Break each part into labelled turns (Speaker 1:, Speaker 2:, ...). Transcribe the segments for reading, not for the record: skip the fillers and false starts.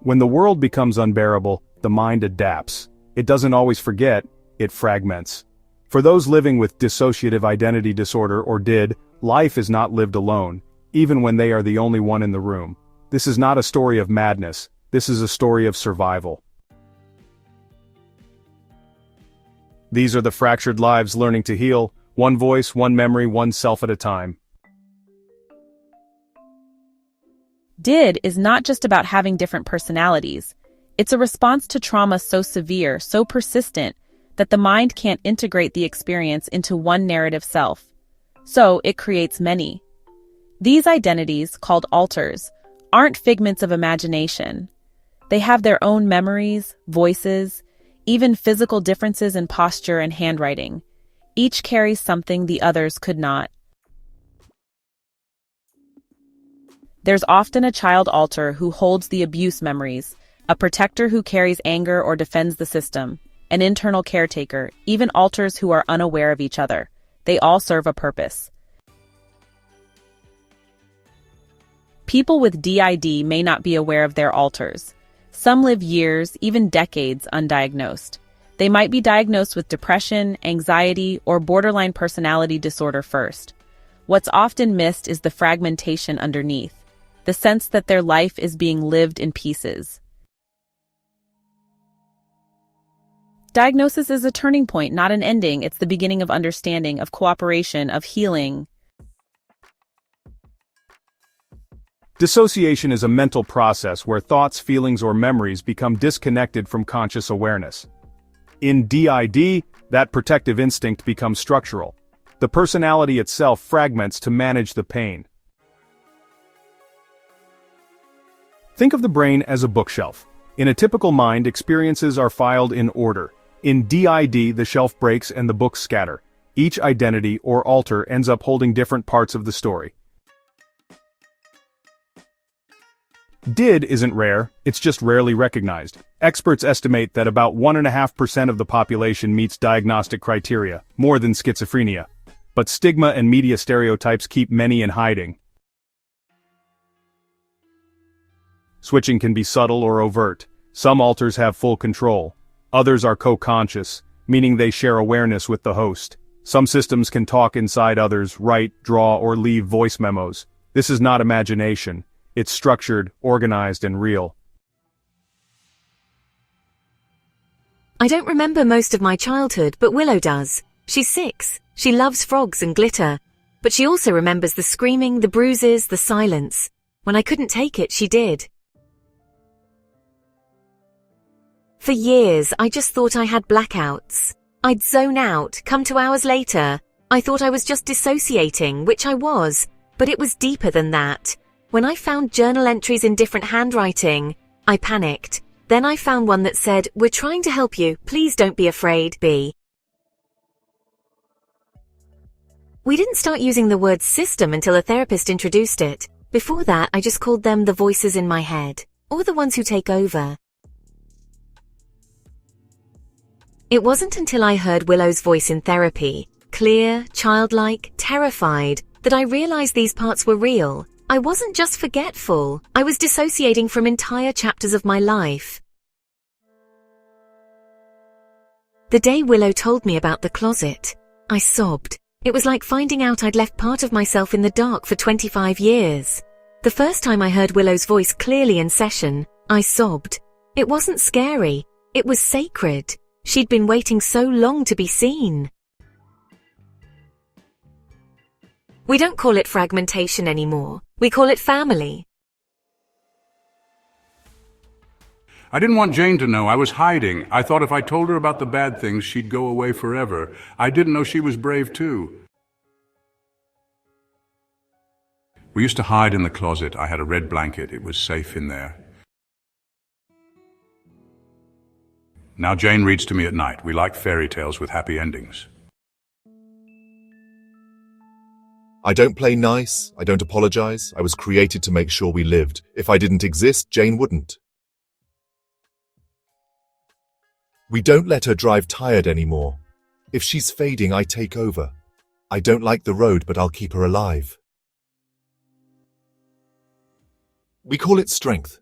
Speaker 1: When the world becomes unbearable, the mind adapts. It doesn't always forget, it fragments. For those living with dissociative identity disorder or DID, life is not lived alone, even when they are the only one in the room. This is not a story of madness, this is a story of survival. These are the fractured lives learning to heal, one voice, one memory, one self at a time.
Speaker 2: DID is not just about having different personalities. It's a response to trauma so severe, so persistent, that the mind can't integrate the experience into one narrative self. So it creates many. These identities, called alters, aren't figments of imagination. They have their own memories, voices, even physical differences in posture and handwriting. Each carries something the others could not. There's often a child alter who holds the abuse memories, a protector who carries anger or defends the system, an internal caretaker, even alters who are unaware of each other. They all serve a purpose. People with DID may not be aware of their alters. Some live years, even decades, undiagnosed. They might be diagnosed with depression, anxiety, or borderline personality disorder first. What's often missed is the fragmentation underneath, the sense that their life is being lived in pieces. Diagnosis is a turning point, not an ending. It's the beginning of understanding, of cooperation, of healing.
Speaker 1: Dissociation is a mental process where thoughts, feelings, or memories become disconnected from conscious awareness. In DID, that protective instinct becomes structural. The personality itself fragments to manage the pain. Think of the brain as a bookshelf. In a typical mind, experiences are filed in order. In DID, the shelf breaks and the books scatter. Each identity or alter ends up holding different parts of the story. DID isn't rare, it's just rarely recognized. Experts estimate that about 1.5% of the population meets diagnostic criteria, more than schizophrenia. But stigma and media stereotypes keep many in hiding. Switching can be subtle or overt. Some alters have full control. Others are co-conscious, meaning they share awareness with the host. Some systems can talk inside others, write, draw, or leave voice memos. This is not imagination. It's structured, organized, and real.
Speaker 3: I don't remember most of my childhood, but Willow does. She's 6. She loves frogs and glitter. But she also remembers the screaming, the bruises, the silence. When I couldn't take it, she did. For years, I just thought I had blackouts. I'd zone out, come to hours later. I thought I was just dissociating, which I was, but it was deeper than that. When I found journal entries in different handwriting, I panicked. Then I found one that said, "We're trying to help you, please don't be afraid, B." We didn't start using the word system until a therapist introduced it. Before that, I just called them the voices in my head, or the ones who take over. It wasn't until I heard Willow's voice in therapy, clear, childlike, terrified, that I realized these parts were real. I wasn't just forgetful, I was dissociating from entire chapters of my life. The day Willow told me about the closet, I sobbed. It was like finding out I'd left part of myself in the dark for 25 years. The first time I heard Willow's voice clearly in session, I sobbed. It wasn't scary, it was sacred. She'd been waiting so long to be seen. We don't call it fragmentation anymore. We call it family.
Speaker 4: I didn't want Jane to know. I was hiding. I thought if I told her about the bad things, she'd go away forever. I didn't know she was brave too. We used to hide in the closet. I had a red blanket. It was safe in there. Now Jane reads to me at night. We like fairy tales with happy endings.
Speaker 5: I don't play nice. I don't apologize. I was created to make sure we lived. If I didn't exist, Jane wouldn't. We don't let her drive tired anymore. If she's fading, I take over. I don't like the road, but I'll keep her alive. We call it strength.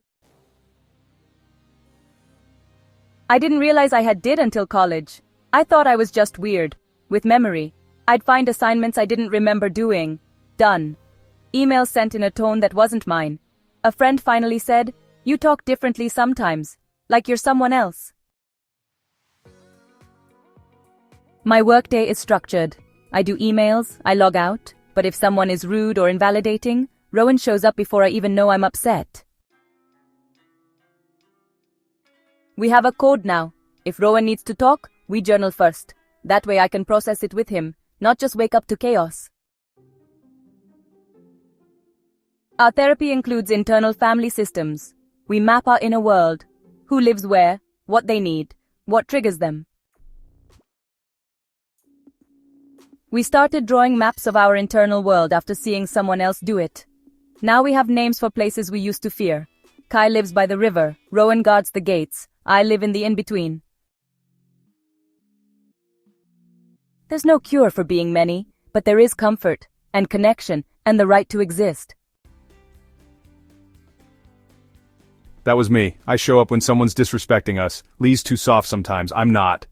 Speaker 6: I didn't realize I had did until college. I thought I was just weird. With memory. I'd find assignments I didn't remember doing. Done. Emails sent in a tone that wasn't mine. A friend finally said, "You talk differently sometimes. Like you're someone else." My workday is structured. I do emails, I log out, but if someone is rude or invalidating, Rowan shows up before I even know I'm upset. We have a code now. If Rowan needs to talk, we journal first. That way I can process it with him, not just wake up to chaos. Our therapy includes internal family systems. We map our inner world, who lives where, what they need, what triggers them. We started drawing maps of our internal world after seeing someone else do it. Now we have names for places we used to fear. Kai lives by the river, Rowan guards the gates, I live in the in-between. There's no cure for being many, but there is comfort, and connection, and the right to exist.
Speaker 1: That was me. I show up when someone's disrespecting us. Lee's too soft sometimes. I'm not.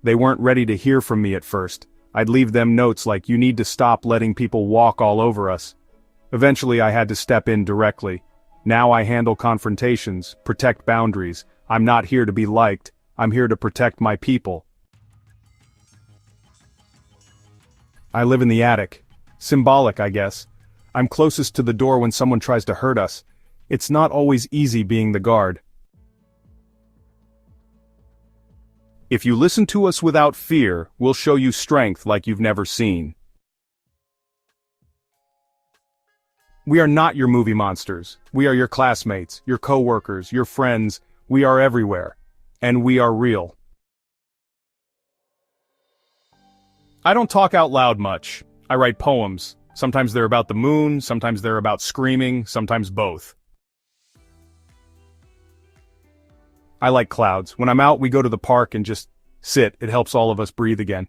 Speaker 1: They weren't ready to hear from me at first. I'd leave them notes like, "You need to stop letting people walk all over us." Eventually I had to step in directly. Now I handle confrontations, protect boundaries. I'm not here to be liked. I'm here to protect my people. I live in the attic. Symbolic, I guess. I'm closest to the door when someone tries to hurt us. It's not always easy being the guard. If you listen to us without fear, we'll show you strength like you've never seen. We are not your movie monsters. We are your classmates, your coworkers, your friends. We are everywhere. And we are real. I don't talk out loud much. I write poems. Sometimes they're about the moon, sometimes they're about screaming, sometimes both. I like clouds. When I'm out, we go to the park and just sit. It helps all of us breathe again.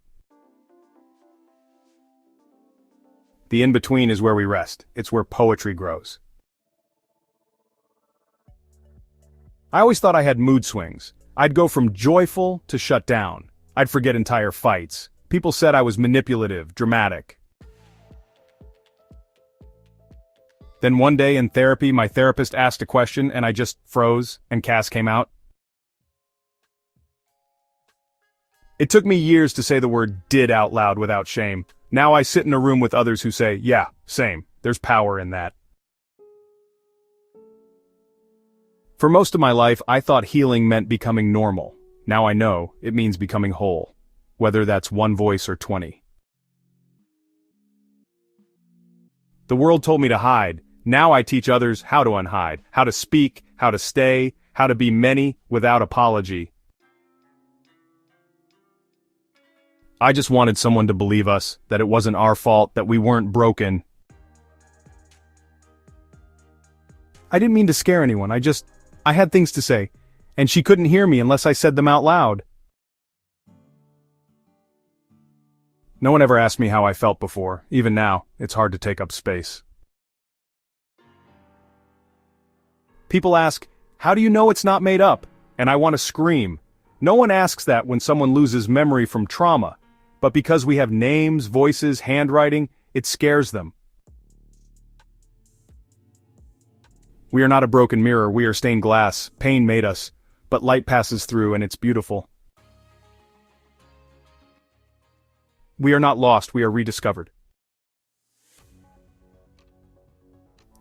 Speaker 1: The in-between is where we rest. It's where poetry grows. I always thought I had mood swings. I'd go from joyful to shut down. I'd forget entire fights. People said I was manipulative, dramatic. Then one day in therapy, my therapist asked a question and I just froze and Cass came out. It took me years to say the word "did" out loud without shame. Now I sit in a room with others who say, "Yeah, same. There's power in that." For most of my life, I thought healing meant becoming normal. Now I know it means becoming whole, whether that's one voice or 20. The world told me to hide. Now I teach others how to unhide, how to speak, how to stay, how to be many without apology. I just wanted someone to believe us, that it wasn't our fault, that we weren't broken. I didn't mean to scare anyone, I had things to say, and she couldn't hear me unless I said them out loud. No one ever asked me how I felt before. Even now, it's hard to take up space. People ask, "How do you know it's not made up?" And I want to scream. No one asks that when someone loses memory from trauma. But because we have names, voices, handwriting, it scares them. We are not a broken mirror, we are stained glass. Pain made us, but light passes through and it's beautiful. We are not lost, we are rediscovered.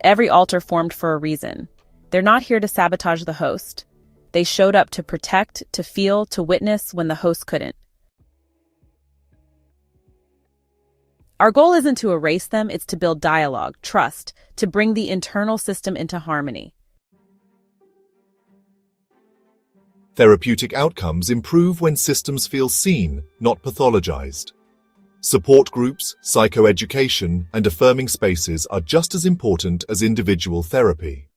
Speaker 2: Every altar formed for a reason. They're not here to sabotage the host. They showed up to protect, to feel, to witness when the host couldn't. Our goal isn't to erase them, it's to build dialogue, trust, to bring the internal system into harmony.
Speaker 5: Therapeutic outcomes improve when systems feel seen, not pathologized. Support groups, psychoeducation, and affirming spaces are just as important as individual therapy.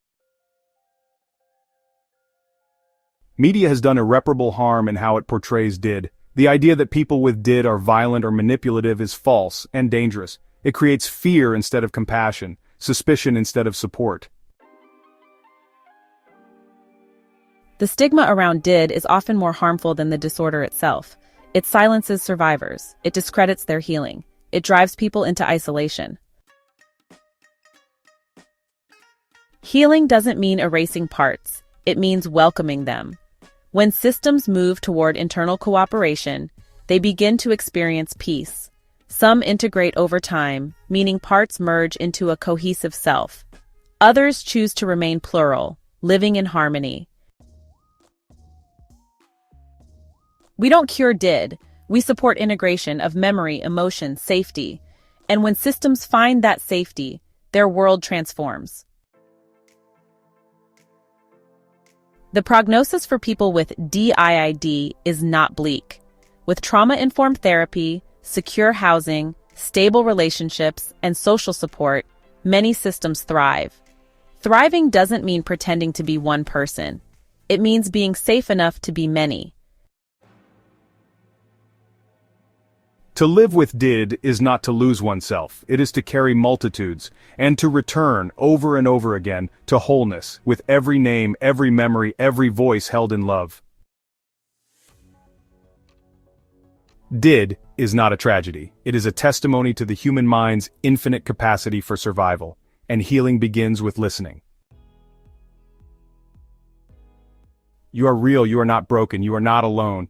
Speaker 1: Media has done irreparable harm in how it portrays DID. The idea that people with DID are violent or manipulative is false and dangerous. It creates fear instead of compassion, suspicion instead of support.
Speaker 2: The stigma around DID is often more harmful than the disorder itself. It silences survivors. It discredits their healing. It drives people into isolation. Healing doesn't mean erasing parts. It means welcoming them. When systems move toward internal cooperation, they begin to experience peace. Some integrate over time, meaning parts merge into a cohesive self. Others choose to remain plural, living in harmony. We don't cure DID. We support integration of memory, emotion, safety. And when systems find that safety, their world transforms. The prognosis for people with DIID is not bleak. With trauma-informed therapy, secure housing, stable relationships, and social support, many systems thrive. Thriving doesn't mean pretending to be one person. It means being safe enough to be many.
Speaker 1: To live with DID is not to lose oneself, it is to carry multitudes, and to return over and over again to wholeness, with every name, every memory, every voice held in love. DID is not a tragedy. It is a testimony to the human mind's infinite capacity for survival, and healing begins with listening. You are real, you are not broken, you are not alone.